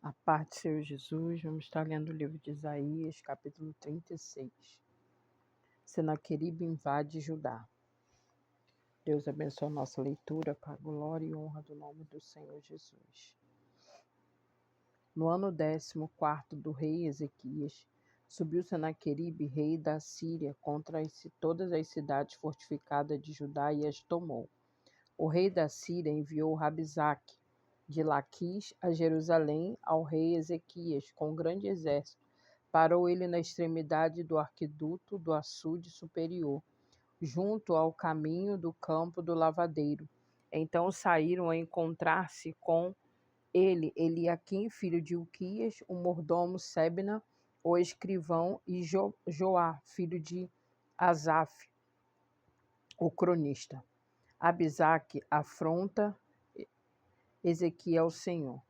A paz do Senhor Jesus, vamos estar lendo o livro de Isaías, capítulo 36. Senaqueribe invade Judá. Deus abençoe a nossa leitura para a glória e honra do nome do Senhor Jesus. No ano 14º do rei Ezequias, subiu Senaqueribe, rei da Síria, contra todas as cidades fortificadas de Judá e as tomou. O rei da Síria enviou Rabizaque, de Laquis a Jerusalém ao rei Ezequias, com grande exército. Parou ele na extremidade do aqueduto do açude superior, junto ao caminho do campo do lavadeiro. Então saíram a encontrar-se com ele Eliaquim, filho de Uquias, o mordomo Sebna, o escrivão, e Joá, filho de Asaf, o cronista. Abisaque afronta Ezequiel, Senhor.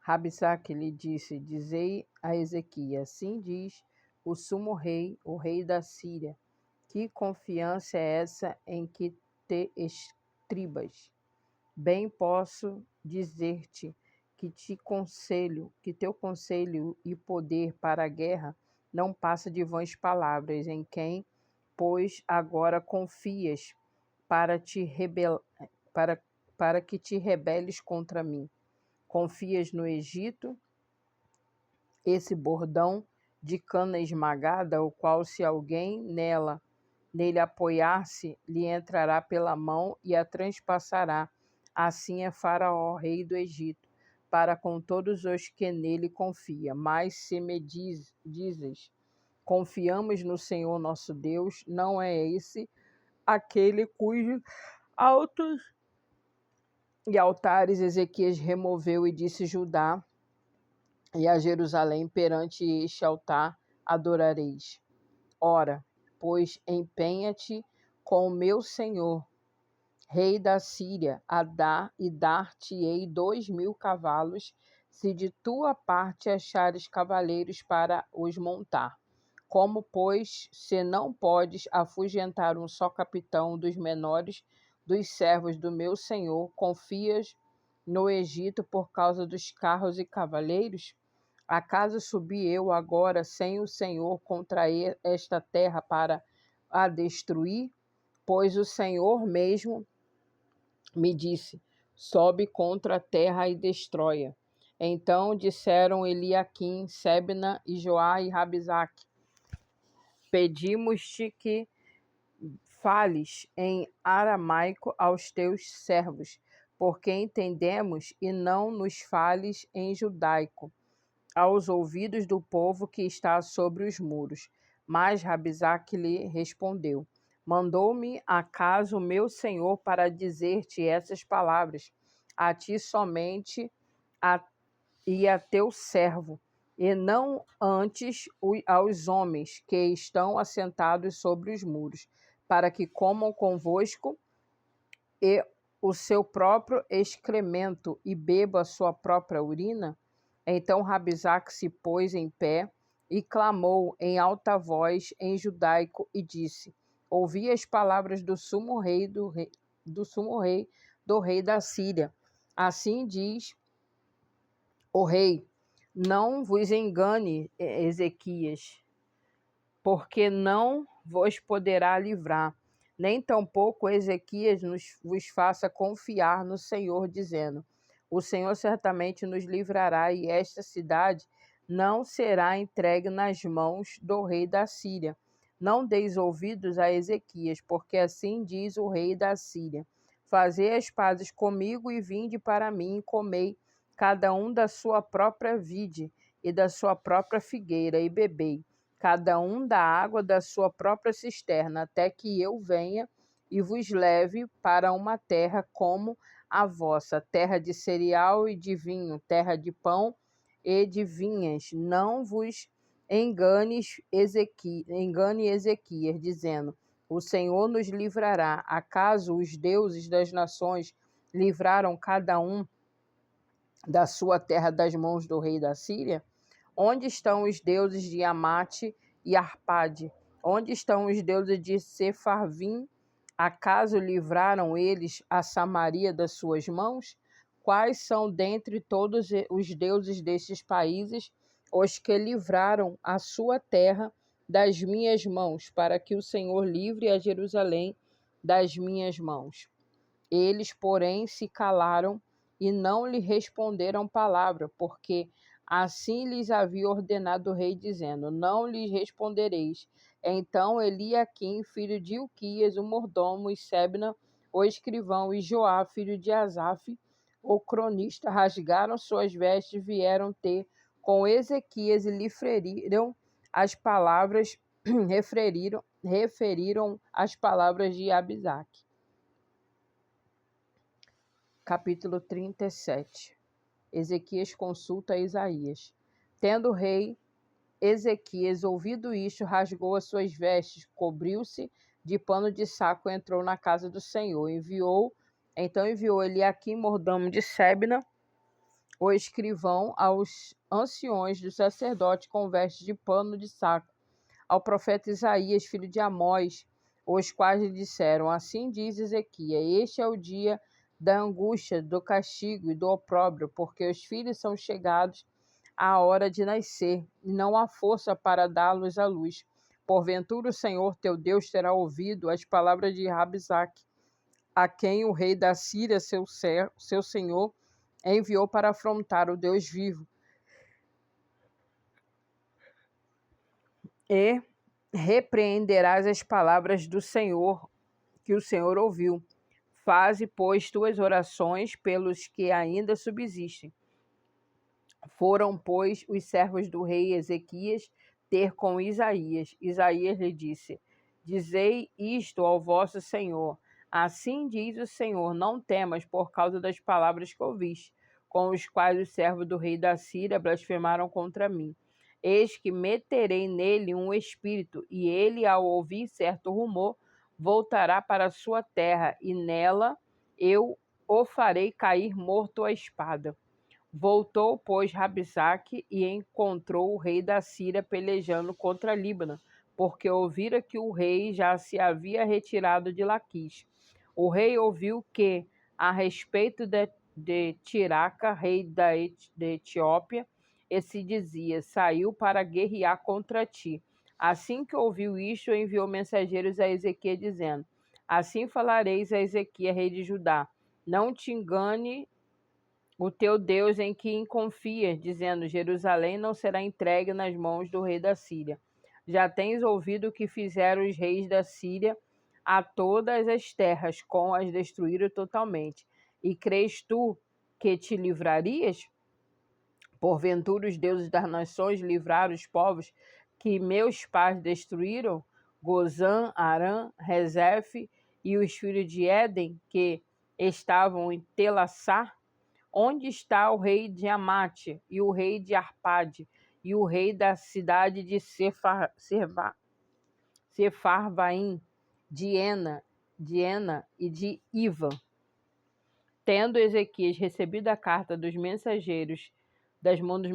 Rabisaque lhe disse: Dizei a Ezequias, assim diz o sumo rei, o rei da Síria, que confiança é essa em que te estribas? Bem posso dizer-te que teu conselho e poder para a guerra não passa de vãs palavras, em quem, pois, agora confias para que te rebeles contra mim. Confias no Egito, esse bordão de cana esmagada, o qual, se alguém nele apoiar-se, lhe entrará pela mão e a transpassará. Assim é Faraó, rei do Egito, para com todos os que nele confia. Mas se me dizes, confiamos no Senhor nosso Deus, não é esse aquele cujos altos e altares Ezequias removeu e disse Judá e a Jerusalém: perante este altar adorareis. Ora, pois empenha-te com o meu senhor, rei da Síria, a dar-te-ei 2.000 cavalos, se de tua parte achares cavaleiros para os montar. Como, pois, se não podes afugentar um só capitão dos menores dos servos do meu senhor, confias no Egito por causa dos carros e cavaleiros? Acaso subi eu agora sem o Senhor contra esta terra para a destruir? Pois o Senhor mesmo me disse: sobe contra a terra e destrói-a. Então disseram Eliaquim, Sebna e Joá e Rabizaque: pedimos-te que fales em aramaico aos teus servos, porque entendemos, e não nos fales em judaico, aos ouvidos do povo que está sobre os muros. Mas Rabizaque lhe respondeu: mandou-me acaso o meu senhor para dizer-te essas palavras, a ti somente e a teu servo, e não antes aos homens que estão assentados sobre os muros, para que comam convosco e o seu próprio excremento e beba a sua própria urina? Então Rabizaque se pôs em pé e clamou em alta voz em judaico e disse: ouvi as palavras do sumo rei do rei da Síria. Assim diz o rei: não vos engane, Ezequias, porque não vos poderá livrar, nem tampouco Ezequias vos faça confiar no Senhor, dizendo: o Senhor certamente nos livrará, e esta cidade não será entregue nas mãos do rei da Síria. Não deis ouvidos a Ezequias, porque assim diz o rei da Síria: fazei as pazes comigo e vinde para mim e comei, cada um da sua própria vide e da sua própria figueira, e bebei, cada um da água da sua própria cisterna, até que eu venha e vos leve para uma terra como a vossa, terra de cereal e de vinho, terra de pão e de vinhas. Não vos engane Ezequias, dizendo: o Senhor nos livrará. Acaso os deuses das nações livraram cada um da sua terra das mãos do rei da Síria? Onde estão os deuses de Amate e Arpade? Onde estão os deuses de Sefarvim Acaso livraram eles a Samaria das suas mãos? Quais são dentre todos os deuses destes países os que livraram a sua terra das minhas mãos, para que o Senhor livre a Jerusalém das minhas mãos? Eles, porém, se calaram e não lhe responderam palavra, porque assim lhes havia ordenado o rei, dizendo: não lhes respondereis. Então Eliaquim, filho de Ilquias, o mordomo, e Sebna, o escrivão, e Joá, filho de Asaf, o cronista, rasgaram suas vestes e vieram ter com Ezequias e lhe feriram as palavras, referiram as palavras de Abisaque. Capítulo 37. Ezequias consulta Isaías. Tendo o rei Ezequias ouvido isto, rasgou as suas vestes, cobriu-se de pano de saco e entrou na casa do Senhor. Então enviou Eliaquim, mordomo de Sebna, o escrivão, aos anciões do sacerdote com vestes de pano de saco, ao profeta Isaías, filho de Amós, os quais lhe disseram: assim diz Ezequias, este é o dia da angústia, do castigo e do opróbrio, porque os filhos são chegados à hora de nascer, e não há força para dá-los à luz. Porventura o Senhor teu Deus terá ouvido as palavras de Rabisaque, a quem o rei da Síria, seu senhor, enviou para afrontar o Deus vivo. E repreenderás as palavras do Senhor, que o Senhor ouviu. Faze, pois, tuas orações pelos que ainda subsistem. Foram, pois, os servos do rei Ezequias ter com Isaías. Isaías lhe disse: dizei isto ao vosso senhor. Assim diz o Senhor: não temas por causa das palavras que ouviste, com os quais os servos do rei da Síria blasfemaram contra mim. Eis que meterei nele um espírito, e ele, ao ouvir certo rumor, voltará para a sua terra, e nela eu o farei cair morto à espada. Voltou, pois, Rabisaque e encontrou o rei da Síria pelejando contra Líbana, porque ouvira que o rei já se havia retirado de Laquis. O rei ouviu que, a respeito de Tiraca, rei da Etiópia, e se dizia: saiu para guerrear contra ti. Assim que ouviu isto, enviou mensageiros a Ezequias, dizendo: assim falareis a Ezequias, rei de Judá: não te engane o teu Deus em quem confias, dizendo: Jerusalém não será entregue nas mãos do rei da Síria. Já tens ouvido o que fizeram os reis da Síria a todas as terras, com as destruíram totalmente. E crês tu que te livrarias? Porventura os deuses das nações livraram os povos que meus pais destruíram? Gozã, Arã, Rezefe e os filhos de Éden, que estavam em Telassar? Onde está o rei de Amate, e o rei de Arpade, e o rei da cidade de Sefarvaim, de Ena e de Iva? Tendo Ezequias recebido a carta dos mensageiros, das mãos dos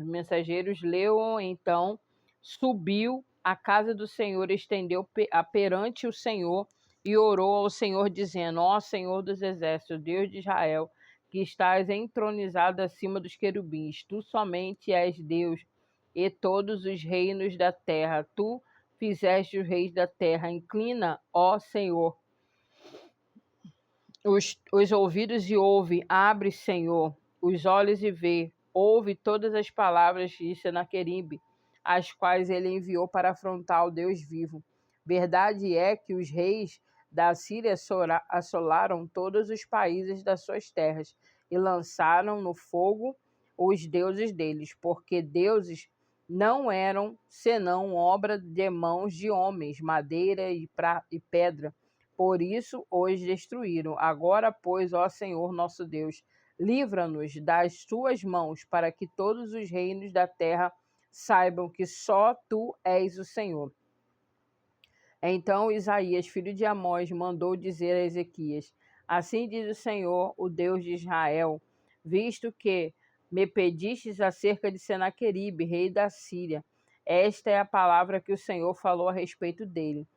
mensageiros, leu-o, então subiu à casa do Senhor, estendeu perante o Senhor e orou ao Senhor, dizendo: ó Senhor dos exércitos, Deus de Israel, que estás entronizado acima dos querubins, tu somente és Deus, e todos os reinos da terra, tu fizeste os reis da terra. Inclina, ó Senhor, os ouvidos e ouve, abre, Senhor, os olhos e vê, ouve todas as palavras de Senaqueribe, as quais ele enviou para afrontar o Deus vivo. Verdade é que os reis da Síria assolaram todos os países das suas terras e lançaram no fogo os deuses deles, porque deuses não eram senão obra de mãos de homens, madeira e pedra. Por isso os destruíram. Agora, pois, ó Senhor nosso Deus, livra-nos das tuas mãos, para que todos os reinos da terra saibam que só tu és o Senhor. Então Isaías, filho de Amós, mandou dizer a Ezequias: assim diz o Senhor, o Deus de Israel, visto que me pedistes acerca de Senaqueribe, rei da Síria, esta é a palavra que o Senhor falou a respeito dele.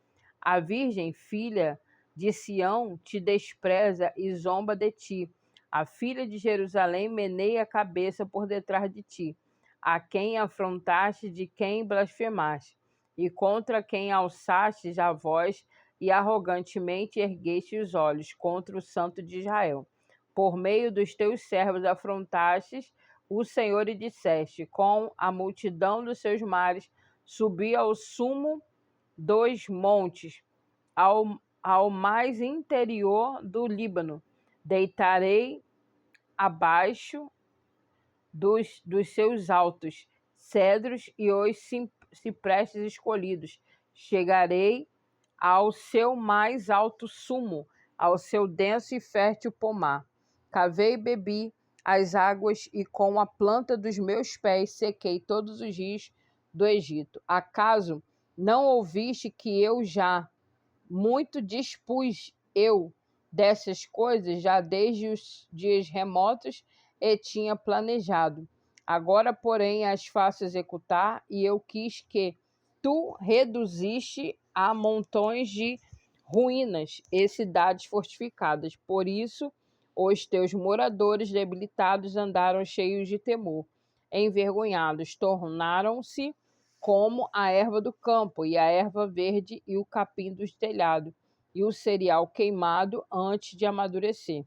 A virgem, filha de Sião te despreza e zomba de ti. A filha de Jerusalém meneia a cabeça por detrás de ti, a quem afrontaste, de quem blasfemaste, e contra quem alçastes a voz e arrogantemente ergueste os olhos contra o Santo de Israel. Por meio dos teus servos afrontastes o Senhor e disseste, com a multidão dos seus mares, subi ao sumo dos montes, ao mais interior do Líbano. Deitarei abaixo dos seus altos cedros e os ciprestes escolhidos. Chegarei ao seu mais alto sumo, ao seu denso e fértil pomar. Cavei e bebi as águas, e com a planta dos meus pés sequei todos os rios do Egito. Acaso não ouviste que eu já muito dispus eu dessas coisas, já desde os dias remotos, e tinha planejado. Agora, porém, as faço executar, e eu quis que tu reduziste a montões de ruínas e cidades fortificadas. Por isso, os teus moradores debilitados andaram cheios de temor. Envergonhados, tornaram-se como a erva do campo, e a erva verde, e o capim dos telhados, e o cereal queimado antes de amadurecer.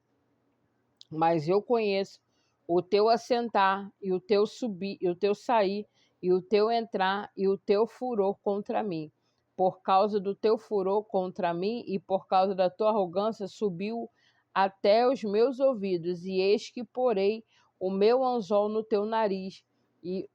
Mas eu conheço o teu assentar, e o teu subir, e o teu sair, e o teu entrar, e o teu furor contra mim. Por causa do teu furor contra mim, e por causa da tua arrogância, subiu até os meus ouvidos, e eis que porei o meu anzol no teu nariz, e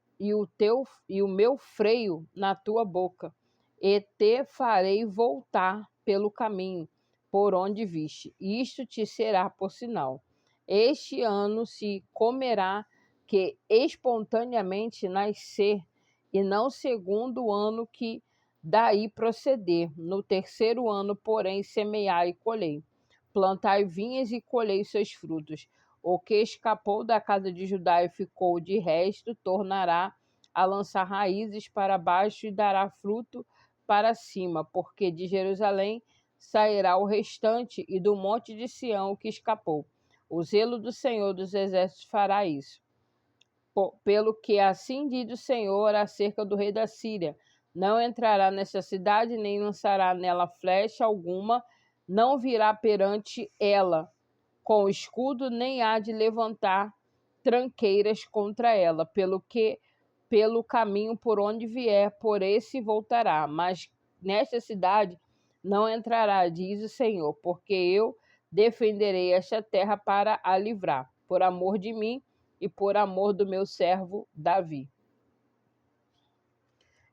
o meu freio na tua boca, e te farei voltar pelo caminho por onde viste. Isto te será por sinal. Este ano se comerá que espontaneamente nascer, e não segundo o ano que daí proceder. No terceiro ano, porém, semeai e colhei. Plantai vinhas e colhei seus frutos. O que escapou da casa de Judá e ficou de resto, tornará a lançar raízes para baixo e dará fruto para cima, porque de Jerusalém sairá o restante, e do monte de Sião o que escapou. O zelo do Senhor dos Exércitos fará isso. Pelo que assim diz o Senhor acerca do rei da Síria: não entrará nessa cidade, nem lançará nela flecha alguma, não virá perante ela com escudo, nem há de levantar tranqueiras contra ela, pelo caminho por onde vier, por esse voltará. Mas nesta cidade não entrará, diz o Senhor, porque eu defenderei esta terra para a livrar, por amor de mim e por amor do meu servo Davi.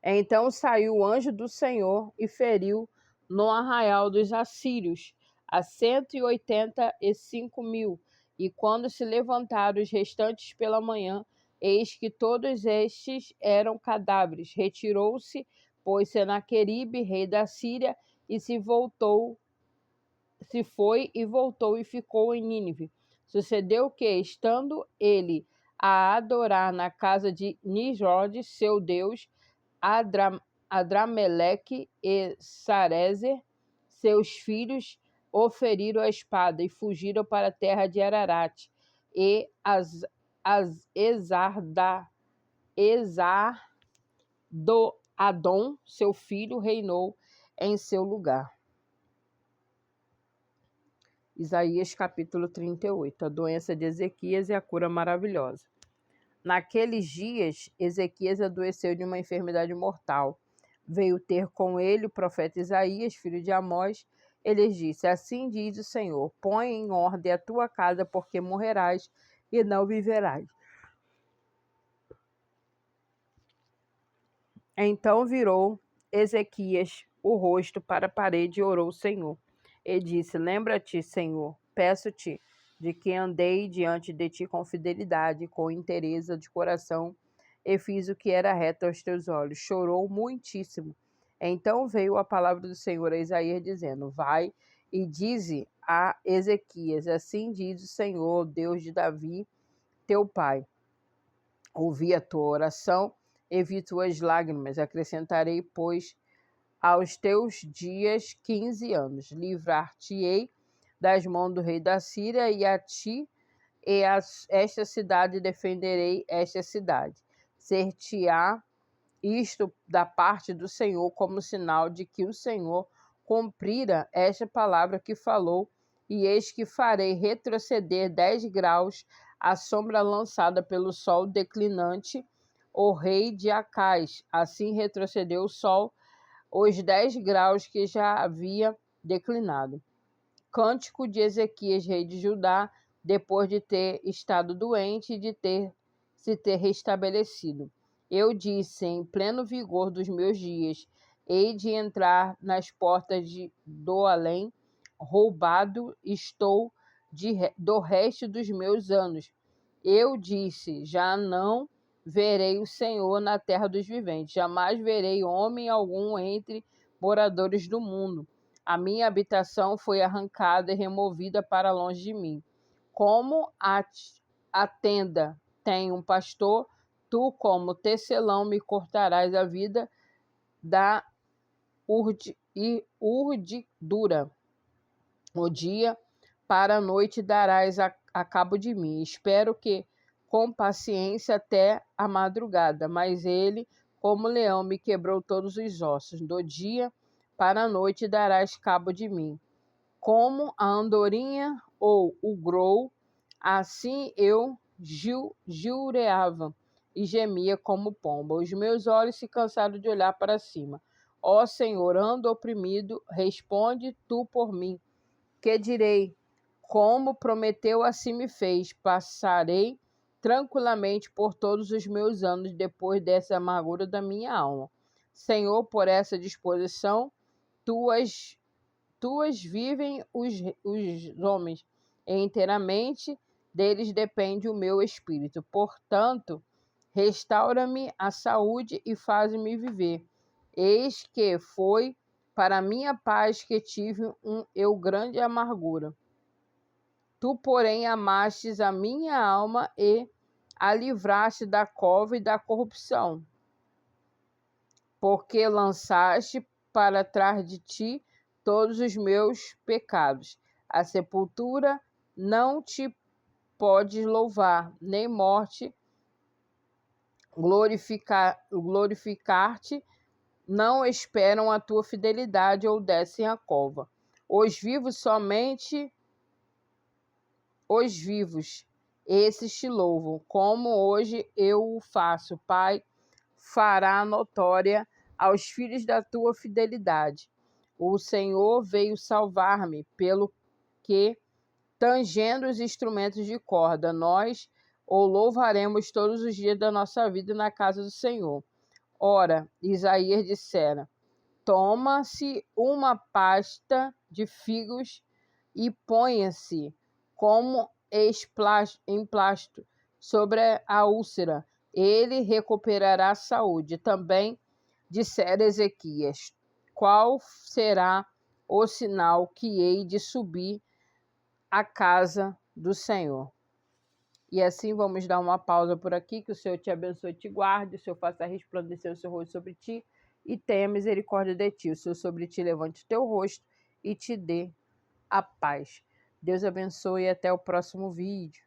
Então saiu o anjo do Senhor e feriu no arraial dos assírios a 185.000. E quando se levantaram os restantes pela manhã, eis que todos estes eram cadáveres. Retirou-se, pois, Senaqueribe, rei da Síria, e se foi e voltou e ficou em Nínive. Sucedeu que, estando ele a adorar na casa de Nisrode, seu deus, Adrameleque e Sarezer, seus filhos, o feriram a espada e fugiram para a terra de Ararat. E Adom, seu filho, reinou em seu lugar. Isaías capítulo 38, a doença de Ezequias e a cura maravilhosa. Naqueles dias, Ezequias adoeceu de uma enfermidade mortal. Veio ter com ele o profeta Isaías, filho de Amós. Ele disse: assim diz o Senhor, põe em ordem a tua casa, porque morrerás e não viverás. Então virou Ezequias o rosto para a parede e orou ao Senhor. E disse: lembra-te, Senhor, peço-te, de que andei diante de ti com fidelidade, com inteireza de coração, e fiz o que era reto aos teus olhos. Chorou muitíssimo. Então veio a palavra do Senhor a Isaías, dizendo: vai e dize a Ezequias: assim diz o Senhor, Deus de Davi, teu pai. Ouvi a tua oração e vi tuas lágrimas. Acrescentarei, pois, aos teus dias 15 anos. Livrar-te-ei das mãos do rei da Síria, e a ti e a esta cidade defenderei esta cidade. Ser-te-á isto da parte do Senhor como sinal de que o Senhor cumprira esta palavra que falou, e eis que farei retroceder 10 graus a sombra lançada pelo sol declinante, o rei de Acais. Assim retrocedeu o sol os 10 graus que já havia declinado. Cântico de Ezequias, rei de Judá, depois de ter estado doente e de se ter restabelecido. Eu disse, em pleno vigor dos meus dias, hei de entrar nas portas do além, roubado estou do resto dos meus anos. Eu disse, já não verei o Senhor na terra dos viventes, jamais verei homem algum entre moradores do mundo. A minha habitação foi arrancada e removida para longe de mim. Como a tenda tem um pastor, tu, como tecelão, me cortarás a vida da urdidura. O dia para a noite darás a cabo de mim. Espero que com paciência até a madrugada, mas ele, como leão, me quebrou todos os ossos. Do dia para a noite darás cabo de mim. Como a andorinha ou o grou, assim eu jureava e gemia como pomba. Os meus olhos se cansaram de olhar para cima. Ó Senhor, ando oprimido, responde tu por mim. Que direi? Como prometeu, assim me fez. Passarei tranquilamente por todos os meus anos depois dessa amargura da minha alma. Senhor, por essa disposição, tuas vivem os homens, e inteiramente deles depende o meu espírito. Portanto, restaura-me a saúde e faz-me viver. Eis que foi para minha paz que tive eu grande amargura. Tu, porém, amastes a minha alma e a livraste da cova e da corrupção, porque lançaste para trás de ti todos os meus pecados. A sepultura não te pode louvar, nem morte glorificar-te, não esperam a tua fidelidade ou descem a cova. Os vivos, esses te louvam, como hoje eu o faço. Pai, fará notória aos filhos da tua fidelidade. O Senhor veio salvar-me, pelo que, tangendo os instrumentos de corda, nós o louvaremos todos os dias da nossa vida na casa do Senhor. Ora, Isaías dissera: toma-se uma pasta de figos e ponha-se como emplasto sobre a úlcera. Ele recuperará a saúde. Também dissera Ezequias: qual será o sinal que hei de subir à casa do Senhor? E assim vamos dar uma pausa por aqui. Que o Senhor te abençoe e te guarde, o Senhor faça resplandecer o seu rosto sobre ti e tenha misericórdia de ti. O Senhor sobre ti levante o teu rosto e te dê a paz. Deus abençoe e até o próximo vídeo.